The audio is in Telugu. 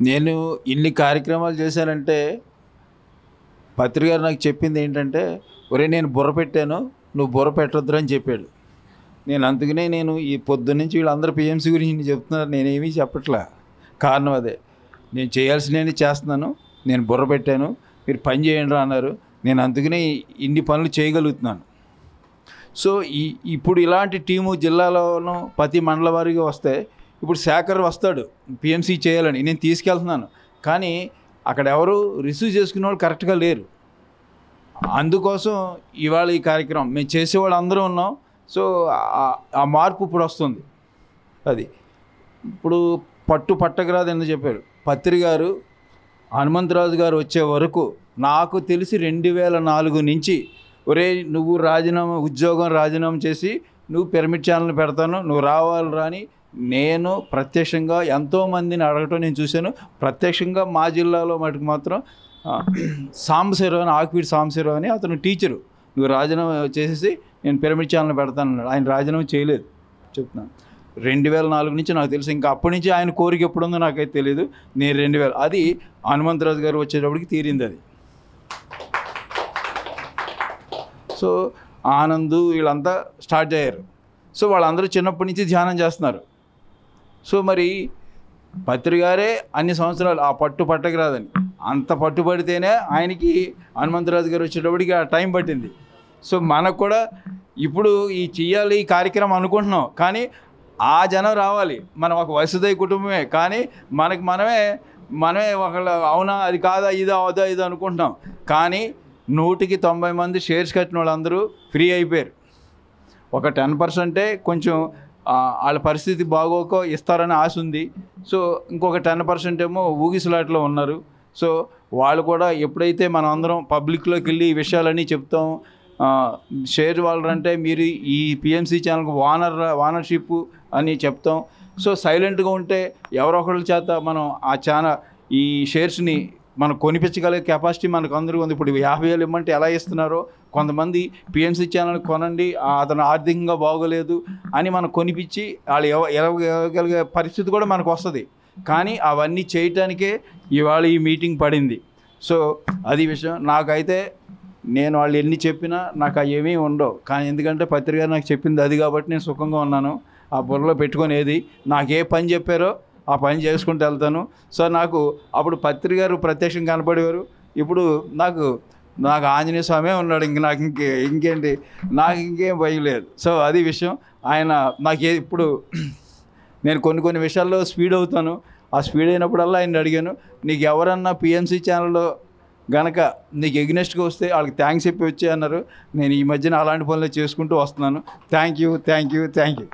నేను ఇన్ని కార్యక్రమాలు చేశానంటే పత్రి గారు నాకు చెప్పింది ఏంటంటే, ఒరేయ్ నేను బుర్ర పెట్టాను, నువ్వు బుర్ర పెట్టొద్దురా అని చెప్పాడు. అందుకనే నేను ఈ పొద్దున్నుంచి వీళ్ళందరూ పీఎంసీ గురించి చెప్తున్నారు, నేనేమీ చెప్పట్లా. కారణం అదే. నేను చేయాల్సినవి చేస్తున్నాను, నేను బుర్ర పెట్టాను, మీరు పని చేయండిరా అన్నారు. నేను అందుకనే ఇన్ని పనులు చేయగలుగుతున్నాను. సో ఇప్పుడు ఇలాంటి టీము జిల్లాలోనూ ప్రతి మండల వారీగా వస్తే, ఇప్పుడు శేఖర్ వస్తాడు పిఎంసీ చేయాలని, నేను తీసుకెళ్తున్నాను. కానీ అక్కడ ఎవరు రిసీవ్ చేసుకునే వాళ్ళు కరెక్ట్గా లేరు. అందుకోసం ఇవాళ ఈ కార్యక్రమం మేము చేసేవాళ్ళు అందరూ ఉన్నాం. సో ఆ మార్పు ఇప్పుడు వస్తుంది. అది ఇప్పుడు పట్టకరాదు అని చెప్పారు పత్రి గారు. హనుమంతరాజు గారు వచ్చే వరకు నాకు తెలిసి 2004 నుంచి ఒరే నువ్వు ఉద్యోగం రాజీనామా చేసి నువ్వు పిరమిడ్ ఛానల్ పెడతాను, నువ్వు రావాలి రాని నేను ప్రత్యక్షంగా ఎంతోమందిని అడగటం నేను చూశాను. ప్రత్యక్షంగా మా జిల్లాలో మటుకు మాత్రం సాంబశివరావు అని, ఆకువీటి సాంబశివరావు అని అతను టీచరు, నువ్వు రాజీనామా చేసేసి నేను పిరమిడ్ ఛానల్ పెడతాను అన్నాడు. ఆయన రాజీనామా చేయలేదు చెప్తున్నాను. 2004 నుంచి నాకు తెలుసు. ఇంకా అప్పటి నుంచి ఆయన కోరిక ఎప్పుడుందో నాకైతే తెలియదు. నేను 2000 అది హనుమంతరాజు గారు వచ్చేటప్పటికి తీరింది అది. సో ఆనంద్ వీళ్ళంతా స్టార్ట్ అయ్యారు. సో వాళ్ళందరూ చిన్నప్పటి నుంచి ధ్యానం చేస్తున్నారు. సో మరి పత్రి గారే అన్ని సంవత్సరాలు ఆ పట్టకు రాదని అంత పట్టుబడితేనే ఆయనకి హనుమంతరాజు గారు వచ్చేటప్పటికి ఆ టైం పట్టింది. సో మనకు కూడా ఇప్పుడు చెయ్యాలి ఈ కార్యక్రమం అనుకుంటున్నాం, కానీ ఆ జనం రావాలి. మనం ఒక వసుదైవ కుటుంబమే, కానీ మనమే ఒకళ్ళు అవునా అది కాదా ఇదా అవుదా ఇది అనుకుంటున్నాం. కానీ 100కి 90 మంది షేర్స్ కట్టిన వాళ్ళందరూ ఫ్రీ అయిపోయారు. ఒక 10%ఏ కొంచెం వాళ్ళ పరిస్థితి బాగోక ఇస్తారని ఆశ ఉంది. సో ఇంకొక 10% ఏమో ఊగిసలాట్లో ఉన్నారు. సో వాళ్ళు కూడా ఎప్పుడైతే మనం అందరం పబ్లిక్లోకి వెళ్ళి ఈ విషయాలన్నీ చెప్తాం, షేర్ వాళ్ళంటే మీరు ఈ పిఎంసీ ఛానల్కి ఓనర్షిప్ అని చెప్తాం. సో సైలెంట్గా ఉంటే ఎవరో ఒకళ్ళ చేత మనం ఈ షేర్స్ని మనం కొనిపించగలిగే కెపాసిటీ మనకు అందరూ ఉంది. ఇప్పుడు 50,000 ఇవ్వమంటే ఎలా ఇస్తున్నారో, కొంతమంది పిఎంసీ ఛానల్ కొనండి అతను ఆర్థికంగా బాగోలేదు అని మనం కొనిపించి వాళ్ళు ఇవ్వగలిగే పరిస్థితి కూడా మనకు వస్తుంది. కానీ అవన్నీ చేయటానికే ఇవాళ ఈ మీటింగ్ పడింది. సో అది విషయం. నాకైతే నేను వాళ్ళు ఎన్ని చెప్పినా నాకు అవేమీ ఉండవు. కానీ ఎందుకంటే పత్రి గారు నాకు చెప్పింది అది కాబట్టి నేను సుఖంగా ఉన్నాను. ఆ బుర్రలో పెట్టుకునేది నాకు ఏ పని చెప్పారో ఆ పని చేసుకుంటూ వెళ్తాను. సో నాకు అప్పుడు పత్రి గారు ప్రత్యక్షంగా కనపడేవారు. ఇప్పుడు నాకు ఆంజనేయ స్వామి ఉన్నాడు. ఇంకేంటి నాకు ఇంకేం భయం లేదు. సో అది విషయం. ఆయన ఇప్పుడు నేను కొన్ని విషయాల్లో స్పీడ్ అవుతాను. ఆ స్పీడ్ అయినప్పుడల్లా ఆయన అడిగాను, నీకు ఎవరన్నా పిఎంసీ ఛానల్లో గనక నీకు ఎగ్నెస్ట్గా వస్తే వాళ్ళకి థ్యాంక్స్ చెప్పి వచ్చే అన్నారు. నేను ఈ మధ్యన అలాంటి పనులు చేసుకుంటూ వస్తున్నాను. Thank you.